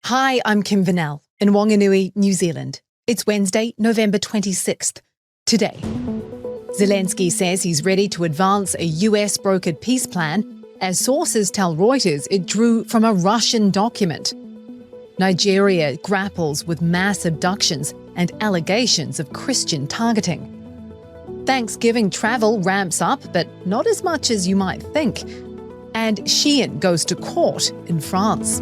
Hi, I'm Kim Vanell in Whanganui, New Zealand. It's Wednesday, November 26th. Today, Zelensky says he's ready to advance a US-brokered peace plan as sources tell Reuters it drew from a Russian document. Nigeria grapples with mass abductions and allegations of Christian targeting. Thanksgiving travel ramps up, but not as much as you might think. And Shein goes to court in France.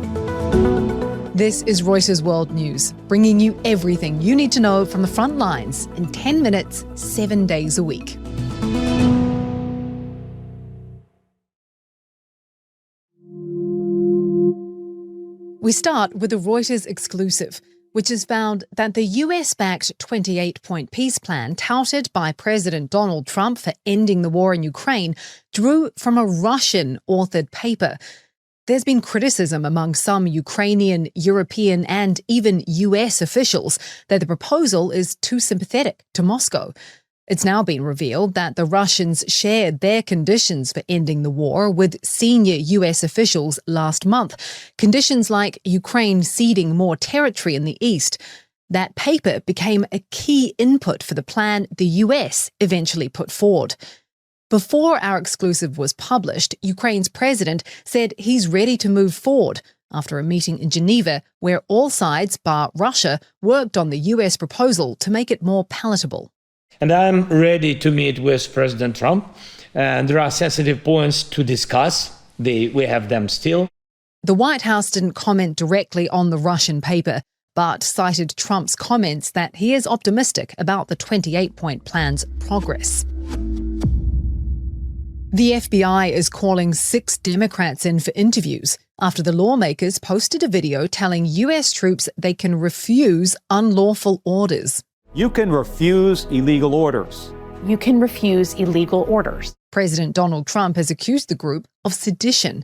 This is Reuters World News, bringing you everything you need to know from the front lines in 10 minutes, 7 days a week. We start with a Reuters exclusive, which has found that the US-backed 28-point peace plan touted by President Donald Trump for ending the war in Ukraine drew from a Russian-authored paper. There's been criticism among some Ukrainian, European and even US officials that the proposal is too sympathetic to Moscow. It's now been revealed that the Russians shared their conditions for ending the war with senior US officials last month, conditions like Ukraine ceding more territory in the east. That paper became a key input for the plan the US eventually put forward. Before our exclusive was published, Ukraine's president said he's ready to move forward after a meeting in Geneva where all sides, bar Russia, worked on the US proposal to make it more palatable. And I'm ready to meet with President Trump. And there are sensitive points to discuss. We have them still. The White House didn't comment directly on the Russian paper, but cited Trump's comments that he is optimistic about the 28-point plan's progress. The FBI is calling 6 Democrats in for interviews after the lawmakers posted a video telling US troops they can refuse unlawful orders. You can refuse illegal orders. You can refuse illegal orders. President Donald Trump has accused the group of sedition.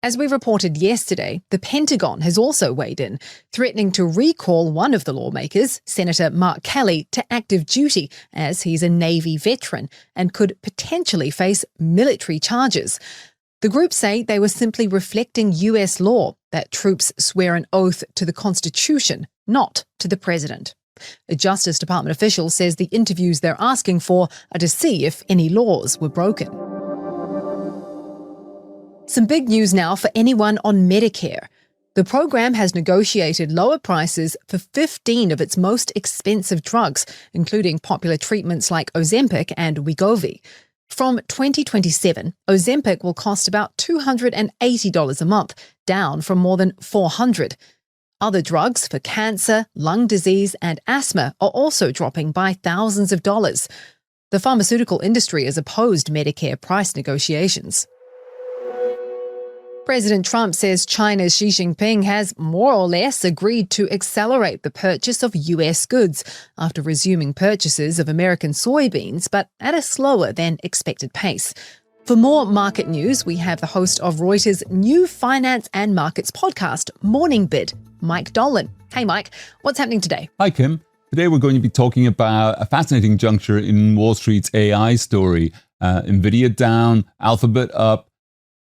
As we reported yesterday, the Pentagon has also weighed in, threatening to recall one of the lawmakers, Senator Mark Kelly, to active duty as he's a Navy veteran and could potentially face military charges. The group say they were simply reflecting US law that troops swear an oath to the Constitution, not to the president. A Justice Department official says the interviews they're asking for are to see if any laws were broken. Some big news now for anyone on Medicare. The program has negotiated lower prices for 15 of its most expensive drugs, including popular treatments like Ozempic and Wegovy. From 2027, Ozempic will cost about $280 a month, down from more than $400. Other drugs for cancer, lung disease and asthma are also dropping by thousands of dollars. The pharmaceutical industry has opposed Medicare price negotiations. President Trump says China's Xi Jinping has more or less agreed to accelerate the purchase of US goods after resuming purchases of American soybeans, but at a slower than expected pace. For more market news, we have the host of Reuters' new finance and markets podcast, Morning Bid, Mike Dolan. Hey, Mike, what's happening today? Hi, Kim. Today we're going to be talking about a fascinating juncture in Wall Street's AI story. Nvidia down, Alphabet up,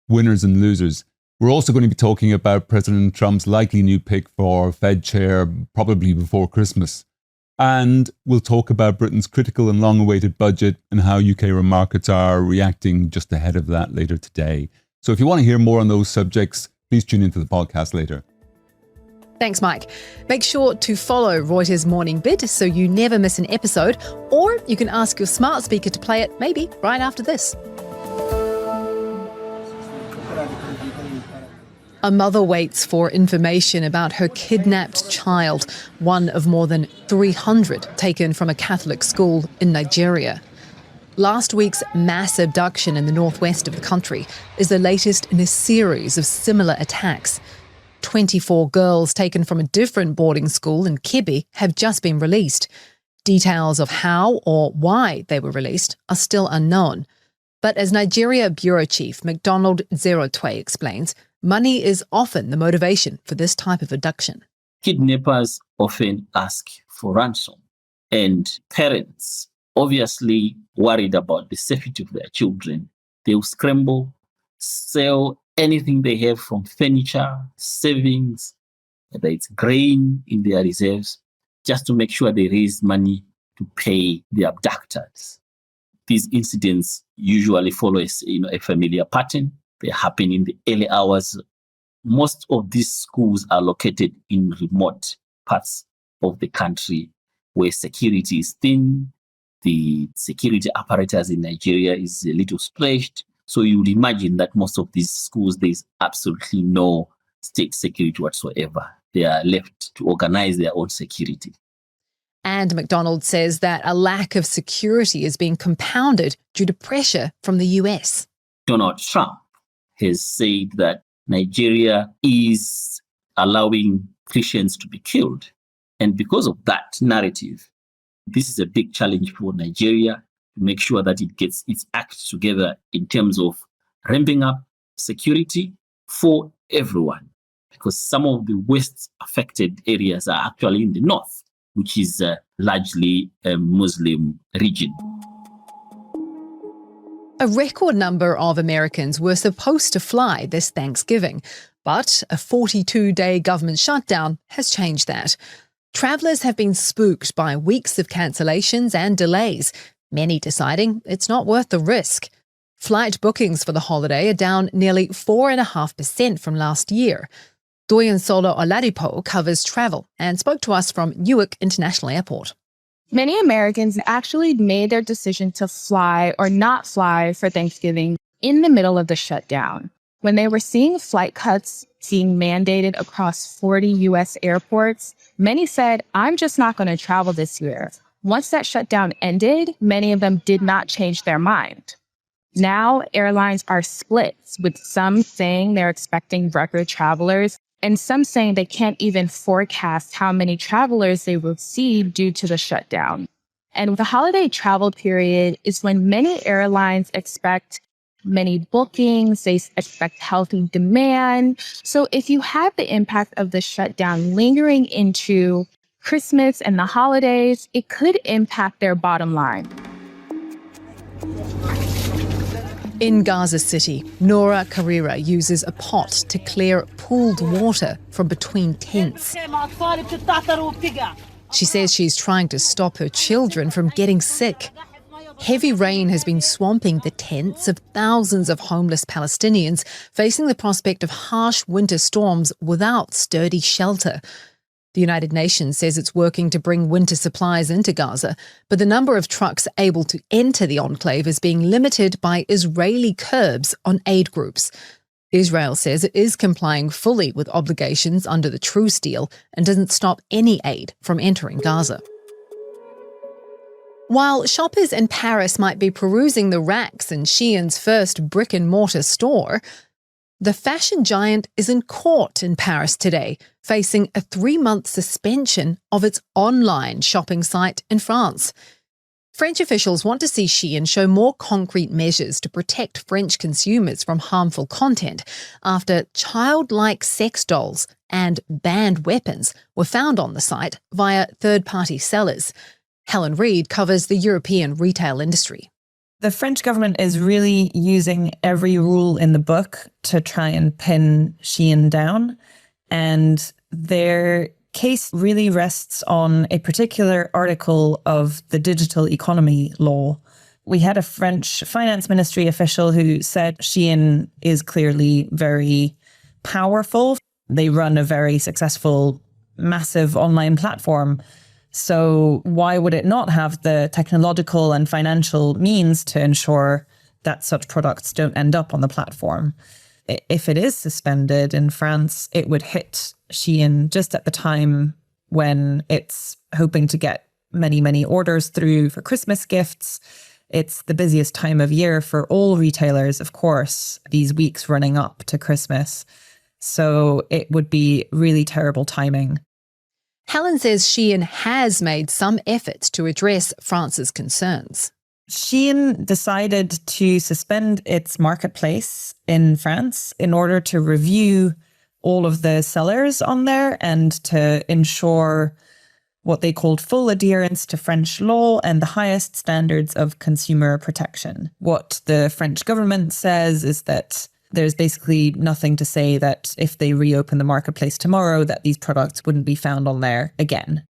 winners and losers. We're also going to be talking about President Trump's likely new pick for Fed chair, probably before Christmas. And we'll talk about Britain's critical and long-awaited budget and how UK markets are reacting just ahead of that later today. So if you want to hear more on those subjects, please tune into the podcast later. Thanks, Mike. Make sure to follow Reuters Morning Bid so you never miss an episode, or you can ask your smart speaker to play it maybe right after this. A mother waits for information about her kidnapped child, one of more than 300 taken from a Catholic school in Nigeria. Last week's mass abduction in the northwest of the country is the latest in a series of similar attacks. 24 girls taken from a different boarding school in Kebbi have just been released. Details of how or why they were released are still unknown. But as Nigeria Bureau Chief McDonald Zerotwe explains, money is often the motivation for this type of abduction. Kidnappers often ask for ransom, and parents, obviously worried about the safety of their children, they will scramble, sell anything they have from furniture, savings, whether it's grain in their reserves, just to make sure they raise money to pay the abductors. These incidents usually follow a familiar pattern. They happen in the early hours. Most of these schools are located in remote parts of the country where security is thin. The security apparatus in Nigeria is a little stretched. So you would imagine that most of these schools, there's absolutely no state security whatsoever. They are left to organize their own security. And McDonald says that a lack of security is being compounded due to pressure from the US. Donald Trump has said that Nigeria is allowing Christians to be killed. And because of that narrative, this is a big challenge for Nigeria to make sure that it gets its act together in terms of ramping up security for everyone. Because some of the worst affected areas are actually in the north, which is largely a Muslim region. A record number of Americans were supposed to fly this Thanksgiving, but a 42-day government shutdown has changed that. Travellers have been spooked by weeks of cancellations and delays, many deciding it's not worth the risk. Flight bookings for the holiday are down nearly 4.5% from last year. Doyensolo Oladipo covers travel and spoke to us from Newark International Airport. Many Americans actually made their decision to fly or not fly for Thanksgiving in the middle of the shutdown. When they were seeing flight cuts being mandated across 40 U.S. airports, many said, I'm just not going to travel this year. Once that shutdown ended, many of them did not change their mind. Now, airlines are split, with some saying they're expecting record travelers and some saying they can't even forecast how many travelers they will see due to the shutdown. And the holiday travel period is when many airlines expect many bookings, they expect healthy demand. So if you have the impact of the shutdown lingering into Christmas and the holidays, it could impact their bottom line. In Gaza City, Nora Carrera uses a pot to clear pooled water from between tents. She says she's trying to stop her children from getting sick. Heavy rain has been swamping the tents of thousands of homeless Palestinians facing the prospect of harsh winter storms without sturdy shelter. The United Nations says it's working to bring winter supplies into Gaza, but the number of trucks able to enter the enclave is being limited by Israeli curbs on aid groups. Israel says it is complying fully with obligations under the truce deal and doesn't stop any aid from entering Gaza. While shoppers in Paris might be perusing the racks in Shein's first brick-and-mortar store, the fashion giant is in court in Paris today, facing a 3-month suspension of its online shopping site in France. French officials want to see Shein show more concrete measures to protect French consumers from harmful content after childlike sex dolls and banned weapons were found on the site via third-party sellers. Helen Reid covers the European retail industry. The French government is really using every rule in the book to try and pin Shein down. And their case really rests on a particular article of the digital economy law. We had a French finance ministry official who said Shein is clearly very powerful. They run a very successful, massive online platform. So why would it not have the technological and financial means to ensure that such products don't end up on the platform? If it is suspended in France, it would hit Shein just at the time when it's hoping to get many, many orders through for Christmas gifts. It's the busiest time of year for all retailers, of course, these weeks running up to Christmas. So it would be really terrible timing. Helen says Shein has made some efforts to address France's concerns. Shein decided to suspend its marketplace in France in order to review all of the sellers on there and to ensure what they called full adherence to French law and the highest standards of consumer protection. What the French government says is that there's basically nothing to say that if they reopen the marketplace tomorrow, that these products wouldn't be found on there again.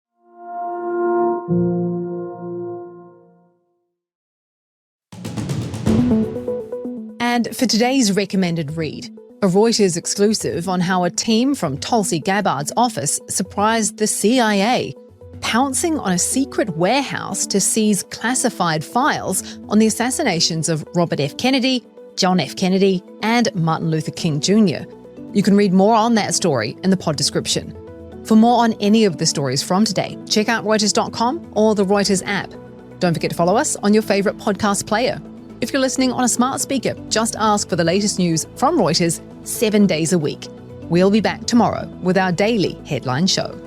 And for today's recommended read, a Reuters exclusive on how a team from Tulsi Gabbard's office surprised the CIA, pouncing on a secret warehouse to seize classified files on the assassinations of Robert F. Kennedy, John F. Kennedy, and Martin Luther King Jr. You can read more on that story in the pod description. For more on any of the stories from today, check out Reuters.com or the Reuters app. Don't forget to follow us on your favourite podcast player. If you're listening on a smart speaker, just ask for the latest news from Reuters 7 days a week. We'll be back tomorrow with our daily headline show.